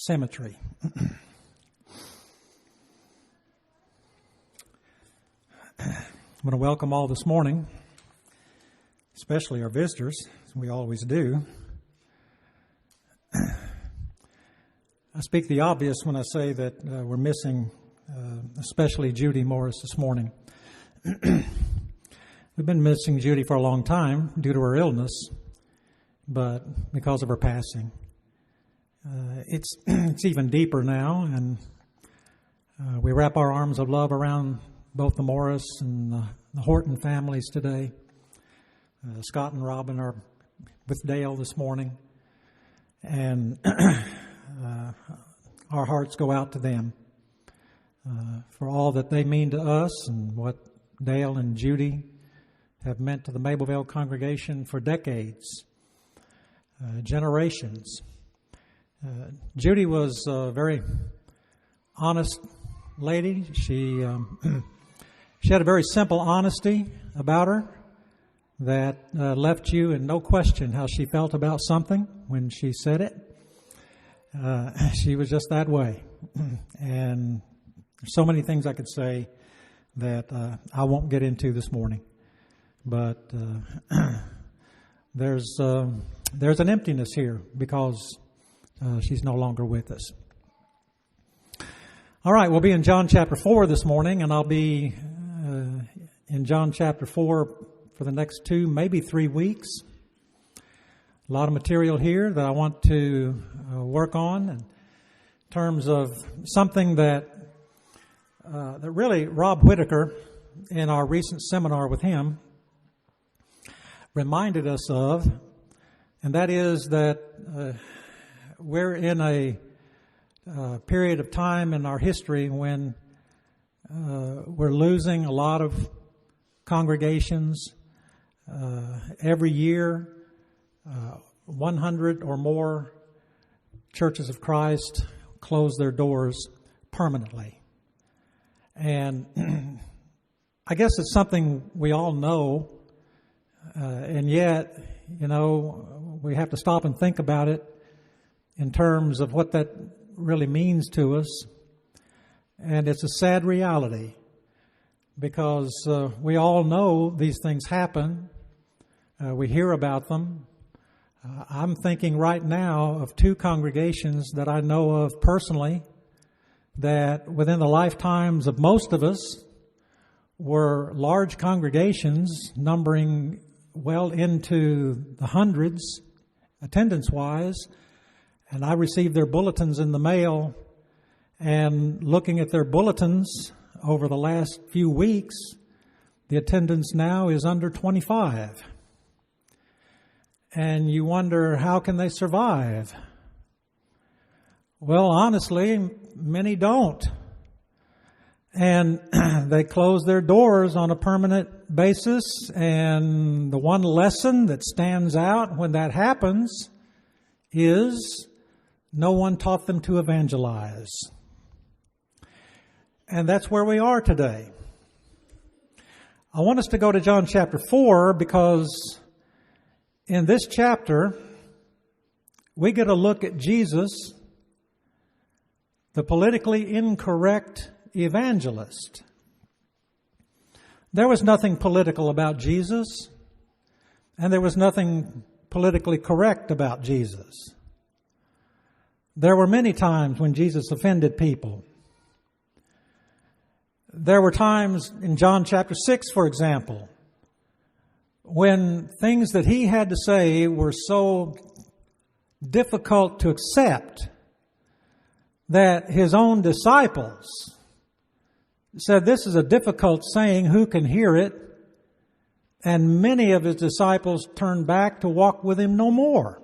Cemetery. I'm going to welcome all this morning, especially our visitors, as we always do. I speak the obvious when I say that we're missing especially Judy Morris this morning. We've been missing Judy for a long time due to her illness, but because of her passing. It's even deeper now, and we wrap our arms of love around both the Morris and the Horton families today. Scott and Robin are with Dale this morning, and our hearts go out to them for all that they mean to us and what Dale and Judy have meant to the Mableville congregation for decades, generations. Judy was a very honest lady. She had a very simple honesty about her that left you in no question how she felt about something when she said it. She was just that way. And there's so many things I could say that I won't get into this morning. But there's an emptiness here because she's no longer with us. All right, we'll be in John chapter 4 this morning, and I'll be in John chapter 4 for the next 2, maybe 3 weeks. A lot of material here that I want to work on in terms of something that really Rob Whitaker, in our recent seminar with him, reminded us of, and that is that we're in a period of time in our history when we're losing a lot of congregations. Every year, 100 or more churches of Christ close their doors permanently. And I guess it's something we all know, and yet, we have to stop and think about it in terms of what that really means to us. And it's a sad reality because we all know these things happen. We hear about them. I'm thinking right now of 2 congregations that I know of personally that within the lifetimes of most of us were large congregations numbering well into the hundreds attendance-wise. And I received their bulletins in the mail, and looking at their bulletins over the last few weeks, the attendance now is under 25. And you wonder, how can they survive? Well, honestly, many don't. And they close their doors on a permanent basis, and the one lesson that stands out when that happens is no one taught them to evangelize. And that's where we are today. I want us to go to John chapter 4 because in this chapter, we get a look at Jesus, the politically incorrect evangelist. There was nothing political about Jesus, and there was nothing politically correct about Jesus. There were many times when Jesus offended people. There were times in John chapter 6, for example, when things that he had to say were so difficult to accept that his own disciples said, "This is a difficult saying, who can hear it?" And many of his disciples turned back to walk with him no more.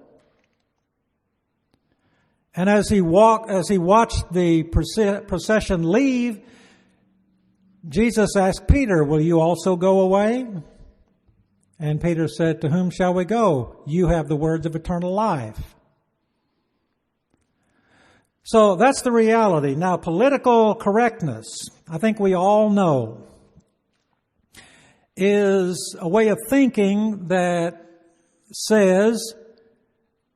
And as he watched the procession leave, Jesus asked Peter, "Will you also go away?" And Peter said, "To whom shall we go? You have the words of eternal life." So that's the reality. Now, political correctness, I think we all know, is a way of thinking that says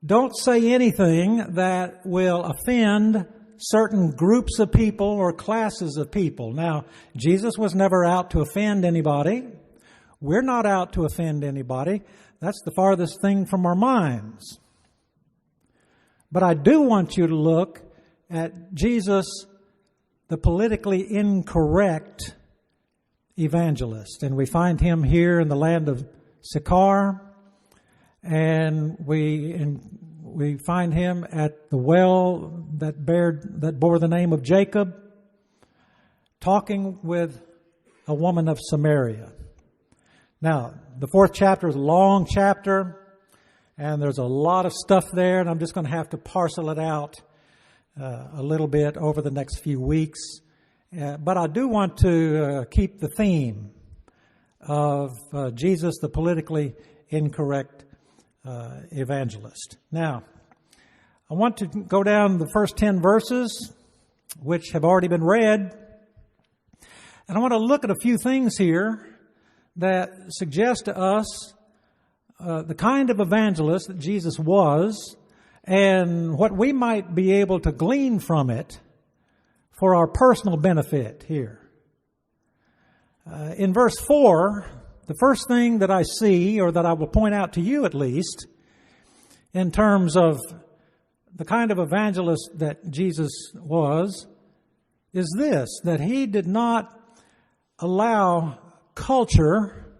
don't say anything that will offend certain groups of people or classes of people. Now, Jesus was never out to offend anybody. We're not out to offend anybody. That's the farthest thing from our minds. But I do want you to look at Jesus, the politically incorrect evangelist. And we find him here in the land of Sychar. And we find him at the well that bore the name of Jacob, talking with a woman of Samaria. Now, the 4th chapter is a long chapter, and there's a lot of stuff there, and I'm just going to have to parcel it out a little bit over the next few weeks. But I do want to keep the theme of Jesus, the politically incorrect evangelist. Now, I want to go down the first 10 verses, which have already been read, and I want to look at a few things here that suggest to us the kind of evangelist that Jesus was and what we might be able to glean from it for our personal benefit here. In verse 4, the first thing that I see, or that I will point out to you at least, in terms of the kind of evangelist that Jesus was, is this, that he did not allow culture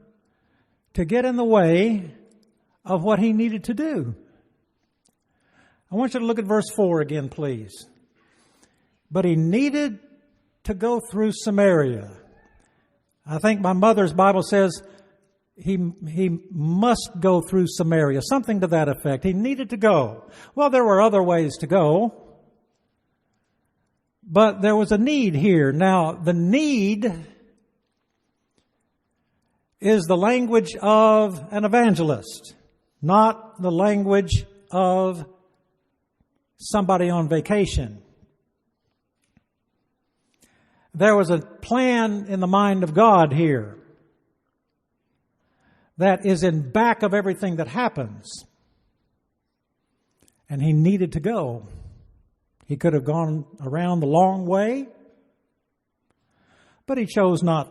to get in the way of what he needed to do. I want you to look at verse 4 again, please. But he needed to go through Samaria. I think my mother's Bible says he must go through Samaria, something to that effect. He needed to go. Well, there were other ways to go, but there was a need here. Now, the need is the language of an evangelist, not the language of somebody on vacation. There was a plan in the mind of God here that is in back of everything that happens. And he needed to go. He could have gone around the long way, but he chose not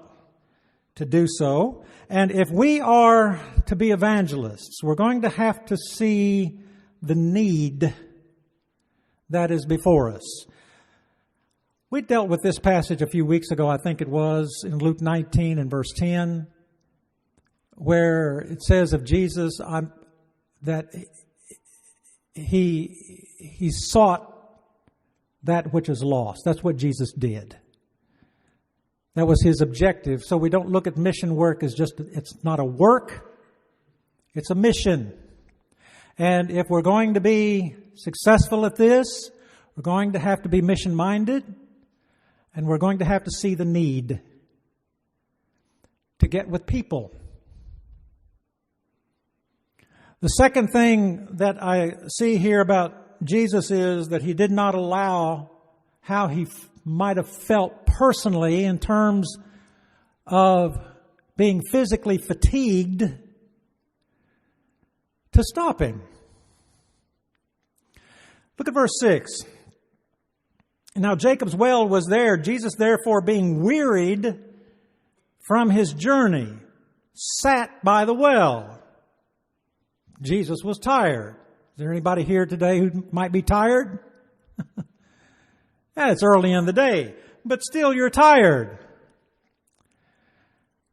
to do so. And if we are to be evangelists, we're going to have to see the need that is before us. We dealt with this passage a few weeks ago, I think it was, in Luke 19 and verse 10, where it says of Jesus that he sought that which is lost. That's what Jesus did. That was his objective. So we don't look at mission work as just, it's not a work, it's a mission. And if we're going to be successful at this, we're going to have to be mission-minded, and we're going to have to see the need to get with people. The second thing that I see here about Jesus is that he did not allow how he might have felt personally in terms of being physically fatigued to stop him. Look at verse 6. Now Jacob's well was there. Jesus, therefore, being wearied from his journey, sat by the well. Jesus was tired. Is there anybody here today who might be tired? Yeah, it's early in the day, but still you're tired.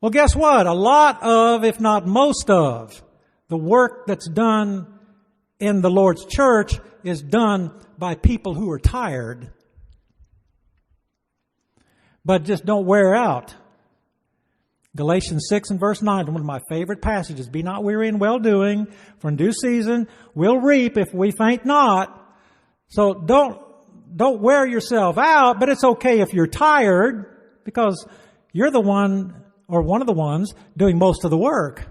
Well, guess what? A lot of, if not most of, the work that's done in the Lord's church is done by people who are tired, but just don't wear out. Galatians 6 and verse 9, one of my favorite passages. Be not weary in well-doing, for in due season we'll reap if we faint not. So don't wear yourself out, but it's okay if you're tired, because you're the one or one of the ones doing most of the work.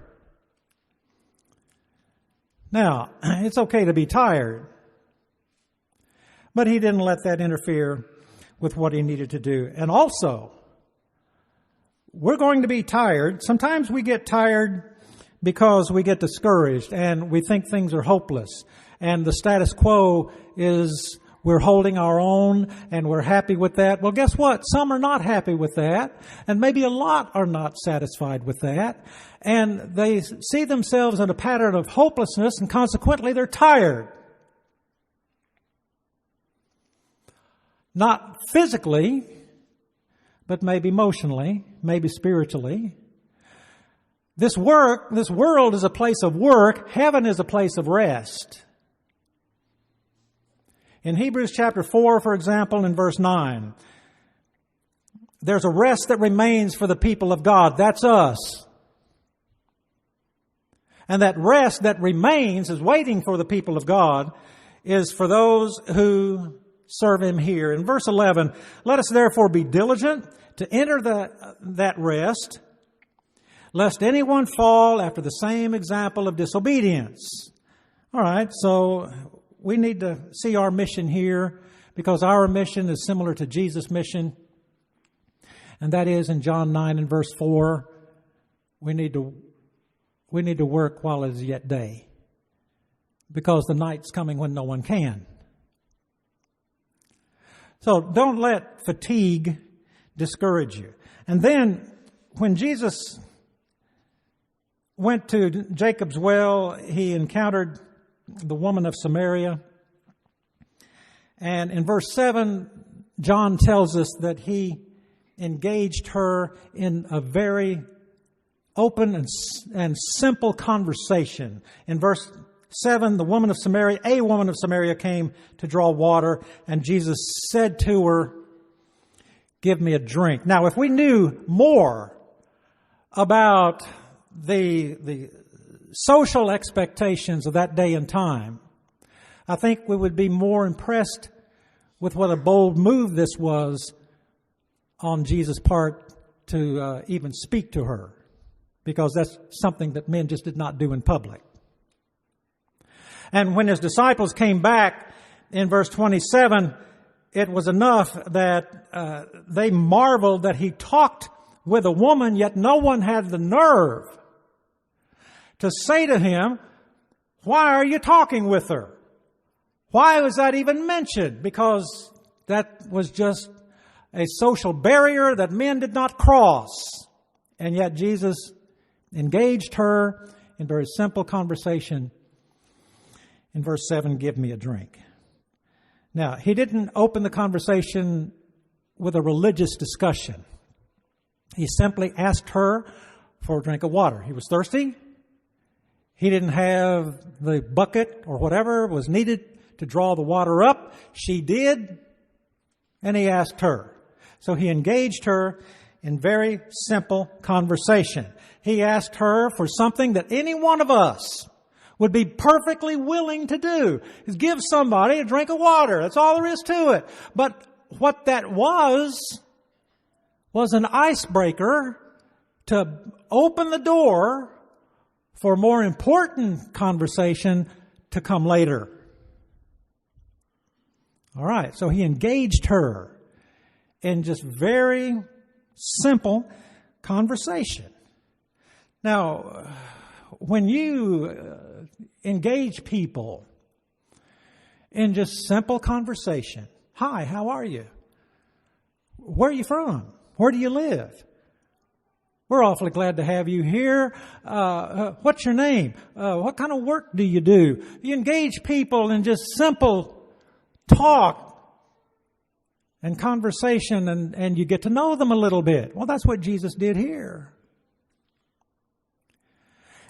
Now, it's okay to be tired, but he didn't let that interfere with what he needed to do. And also, we're going to be tired. Sometimes we get tired because we get discouraged and we think things are hopeless. And the status quo is we're holding our own and we're happy with that. Well, guess what? Some are not happy with that. And maybe a lot are not satisfied with that. And they see themselves in a pattern of hopelessness, and consequently they're tired. Not physically, but maybe emotionally, maybe spiritually. This world is a place of work. Heaven is a place of rest. In Hebrews chapter 4, for example, in verse 9, there's a rest that remains for the people of God. That's us. And that rest that remains, is waiting for the people of God, is for those who serve Him here. In verse 11, let us therefore be diligent to enter that rest, lest anyone fall after the same example of disobedience. All right, so we need to see our mission here, because our mission is similar to Jesus' mission. And that is in John 9 and verse 4, we need to work while it is yet day, because the night's coming when no one can. So don't let fatigue discourage you. And then when Jesus went to Jacob's well, He encountered the woman of Samaria. And in verse 7, John tells us that He engaged her in a very open and simple conversation. In verse 7, a woman of Samaria came to draw water, and Jesus said to her, "Give me a drink." Now, if we knew more about the social expectations of that day and time, I think we would be more impressed with what a bold move this was on Jesus' part to even speak to her, because that's something that men just did not do in public. And when His disciples came back in verse 27, it was enough that they marveled that He talked with a woman, yet no one had the nerve to say to Him, "Why are you talking with her?" Why was that even mentioned? Because that was just a social barrier that men did not cross. And yet Jesus engaged her in very simple conversation. In verse 7, "Give me a drink." Now, He didn't open the conversation with a religious discussion. He simply asked her for a drink of water. He was thirsty. He didn't have the bucket or whatever was needed to draw the water up. She did, and He asked her. So He engaged her in very simple conversation. He asked her for something that any one of us would be perfectly willing to do, is give somebody a drink of water. That's all there is to it. But what that was an icebreaker to open the door for more important conversation to come later. All right, so He engaged her in just very simple conversation. Now, when you engage people in just simple conversation, "Hi, how are you? Where are you from? Where do you live? We're awfully glad to have you here. What's your name? What kind of work do you do?" You engage people in just simple talk and conversation, and you get to know them a little bit. Well, that's what Jesus did here.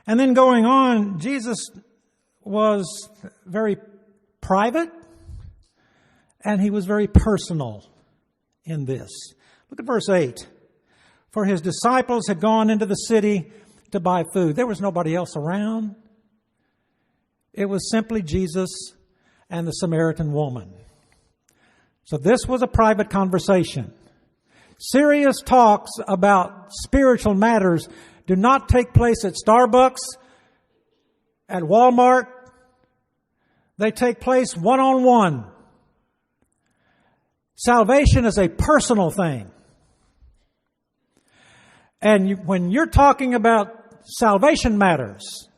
And then going on, Jesus was very private, and He was very personal in this. Look at verse 8. "For His disciples had gone into the city to buy food." There was nobody else around. It was simply Jesus and the Samaritan woman. So this was a private conversation. Serious talks about spiritual matters do not take place at Starbucks, at Walmart. They take place one-on-one. Salvation is a personal thing. And when you're talking about salvation matters.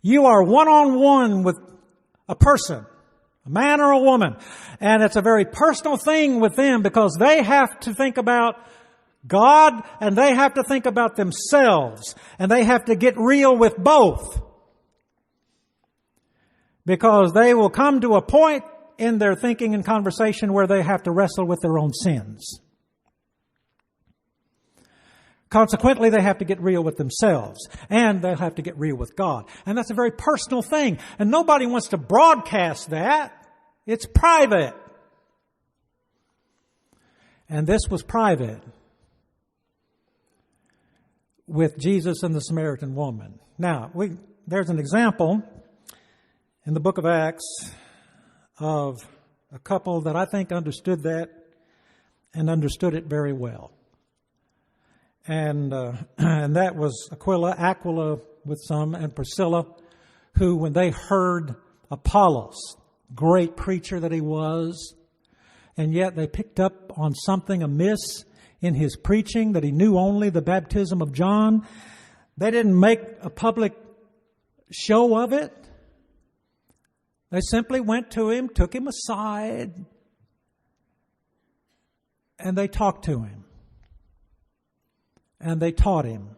You are one-on-one with a person, a man or a woman, and it's a very personal thing with them because they have to think about God and they have to think about themselves, and they have to get real with both, because they will come to a point in their thinking and conversation where they have to wrestle with their own sins. Consequently, they have to get real with themselves, and they'll have to get real with God. And that's a very personal thing, and nobody wants to broadcast that. It's private. And this was private with Jesus and the Samaritan woman. Now, there's an example in the book of Acts of a couple that I think understood that and understood it very well. And that was Aquila with some, and Priscilla, who, when they heard Apollos, great preacher that he was, and yet they picked up on something amiss in his preaching, that he knew only the baptism of John. They didn't make a public show of it. They simply went to him, took him aside, and they talked to him. And they taught him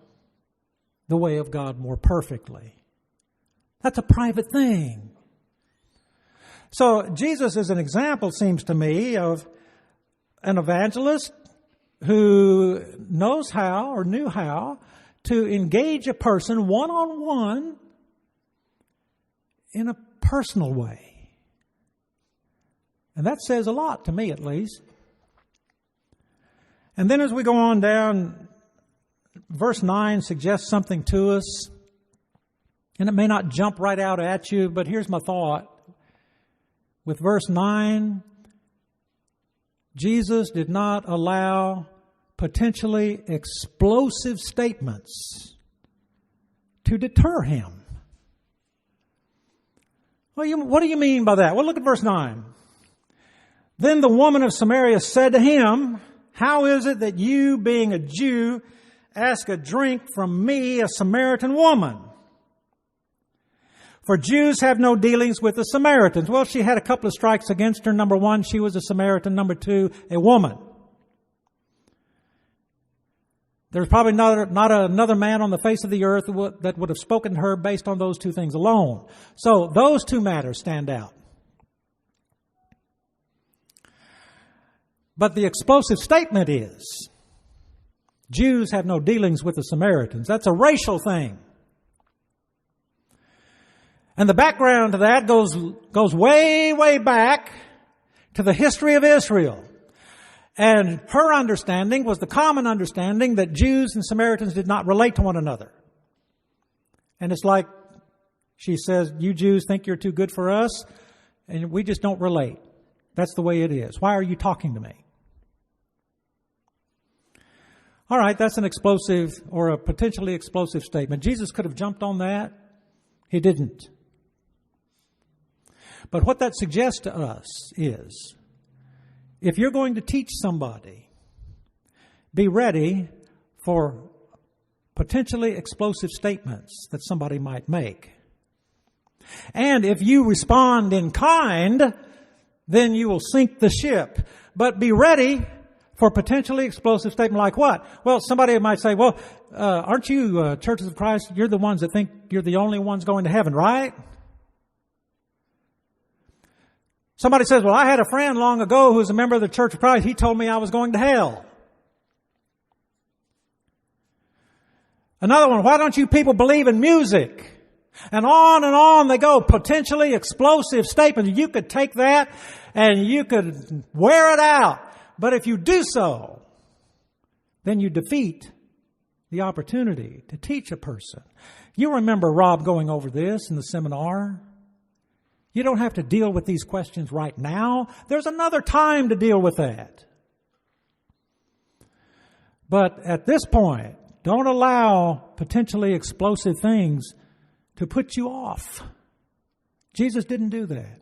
the way of God more perfectly. That's a private thing. So Jesus is an example, seems to me, of an evangelist who knows how or knew how to engage a person one-on-one in a personal way. And that says a lot to me, at least. And then as we go on down, verse 9 suggests something to us. And it may not jump right out at you, but here's my thought. With verse 9, Jesus did not allow potentially explosive statements to deter him. What do you mean by that? Well, look at verse 9. Then the woman of Samaria said to him, "How is it that you, being a Jew, ask a drink from me, a Samaritan woman? For Jews have no dealings with the Samaritans." Well, she had a couple of strikes against her. Number one, she was a Samaritan. Number two, a woman. There's probably not another man on the face of the earth that would have spoken to her based on those two things alone. So those two matters stand out. But the explosive statement is, Jews have no dealings with the Samaritans. That's a racial thing. And the background to that goes way, way back to the history of Israel. And her understanding was the common understanding that Jews and Samaritans did not relate to one another. And it's like she says, you Jews think you're too good for us, and we just don't relate. That's the way it is. Why are you talking to me? All right, that's an explosive or a potentially explosive statement. Jesus could have jumped on that. He didn't. But what that suggests to us is, if you're going to teach somebody, be ready for potentially explosive statements that somebody might make. And if you respond in kind, then you will sink the ship. But be ready for potentially explosive statement like what? Well, somebody might say, well, aren't you Churches of Christ? You're the ones that think you're the only ones going to heaven, right? Somebody says, well, I had a friend long ago who was a member of the Church of Christ. He told me I was going to hell. Another one, why don't you people believe in music? And on they go, potentially explosive statements. You could take that and you could wear it out. But if you do so, then you defeat the opportunity to teach a person. You remember Rob going over this in the seminar. You don't have to deal with these questions right now. There's another time to deal with that. But at this point, don't allow potentially explosive things to put you off. Jesus didn't do that.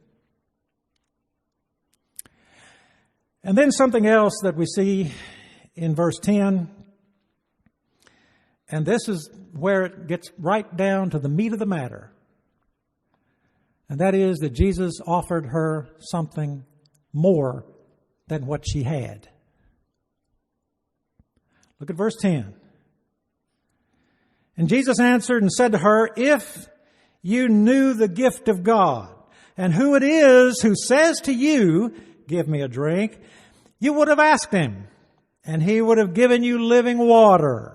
And then something else that we see in verse 10 And this is where it gets right down to the meat of the matter. And that is that Jesus offered her something more than what she had. Look at verse 10. And Jesus answered and said to her, if you knew the gift of God and who it is who says to you, give me a drink, you would have asked him, and he would have given you living water.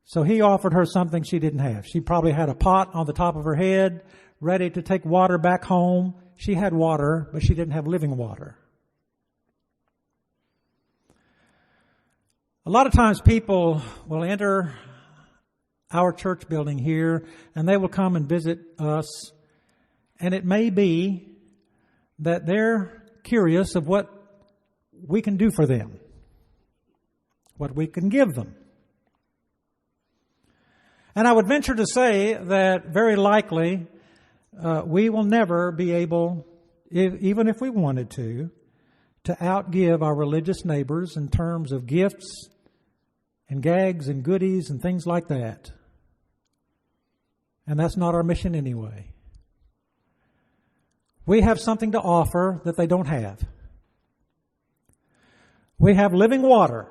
So he offered her something she didn't have. She probably had a pot on the top of her head, ready to take water back home. She had water, but she didn't have living water. A lot of times people will enter our church building here, and they will come and visit us, and it may be that they're curious of what we can do for them, what we can give them. And I would venture to say that very likely we will never be able, even if we wanted to outgive our religious neighbors in terms of gifts and gags and goodies and things like that. And that's not our mission anyway. We have something to offer that they don't have. We have living water.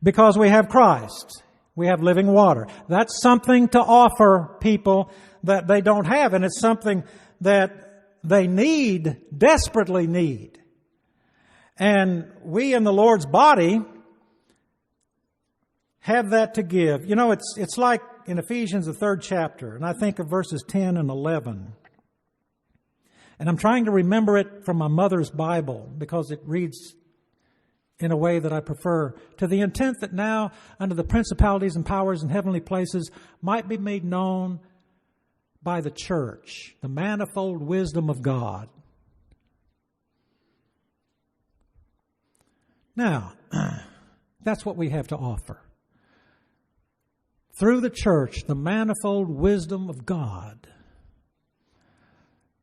Because we have Christ, we have living water. That's something to offer people that they don't have, and it's something that they need, desperately need. And we in the Lord's body have that to give. You know, it's like in Ephesians, the 3rd chapter, and I think of verses 10 and 11. And I'm trying to remember it from my mother's Bible because it reads in a way that I prefer. To the intent that now, under the principalities and powers in heavenly places, might be made known by the church, the manifold wisdom of God. Now, that's what we have to offer. Through the church, the manifold wisdom of God.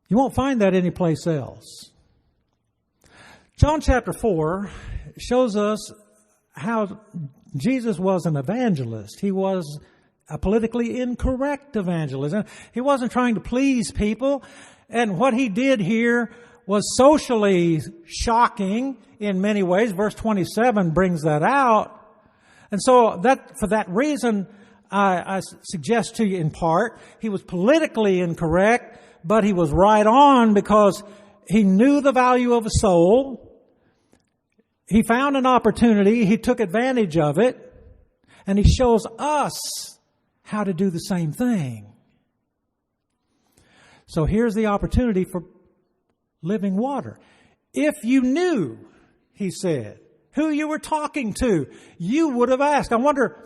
You won't find that anyplace else. John chapter 4 shows us how Jesus was an evangelist. He was a politically incorrect evangelist. He wasn't trying to please people. And what he did here was socially shocking in many ways. Verse 27 brings that out. And so that, for that reason, I suggest to you in part, he was politically incorrect, but he was right on because he knew the value of a soul. He found an opportunity. He took advantage of it. And he shows us how to do the same thing. So here's the opportunity for living water. If you knew, he said, who you were talking to, you would have asked. I wonder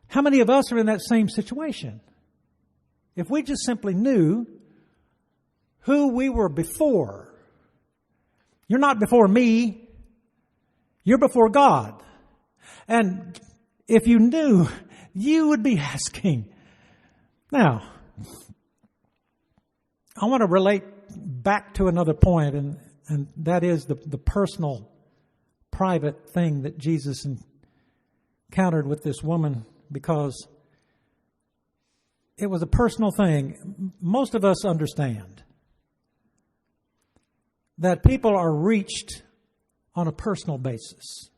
how many of us are in that same situation. If we just simply knew who we were before. You're not before me. You're before God. And if you knew, you would be asking. Now, I want to relate back to another point, and that is the personal, private thing that Jesus encountered with this woman, because it was a personal thing. Most of us understand that people are reached on a personal basis.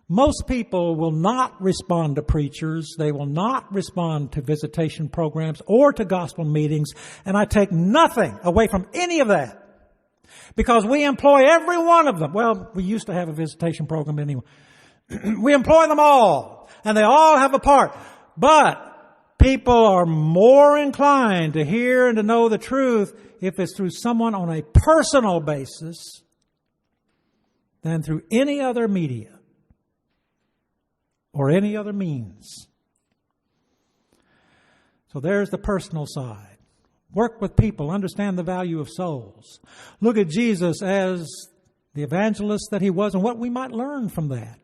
Most people will not respond to preachers. They will not respond to visitation programs or to gospel meetings. And I take nothing away from any of that, because we employ every one of them. Well, we used to have a visitation program anyway. We employ them all, and they all have a part. But people are more inclined to hear and to know the truth if it's through someone on a personal basis than through any other media or any other means. So there's the personal side. Work with people, understand the value of souls. Look at Jesus as the evangelist that he was and what we might learn from that.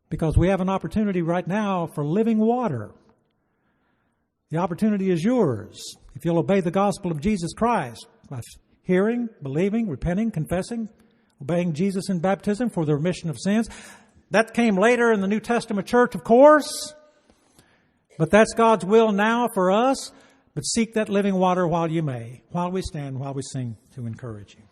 Because we have an opportunity right now for living water. The opportunity is yours if you'll obey the gospel of Jesus Christ by hearing, believing, repenting, confessing, obeying Jesus in baptism for the remission of sins. That came later in the New Testament church, of course. But that's God's will now for us. But seek that living water while you may, while we stand, while we sing to encourage you.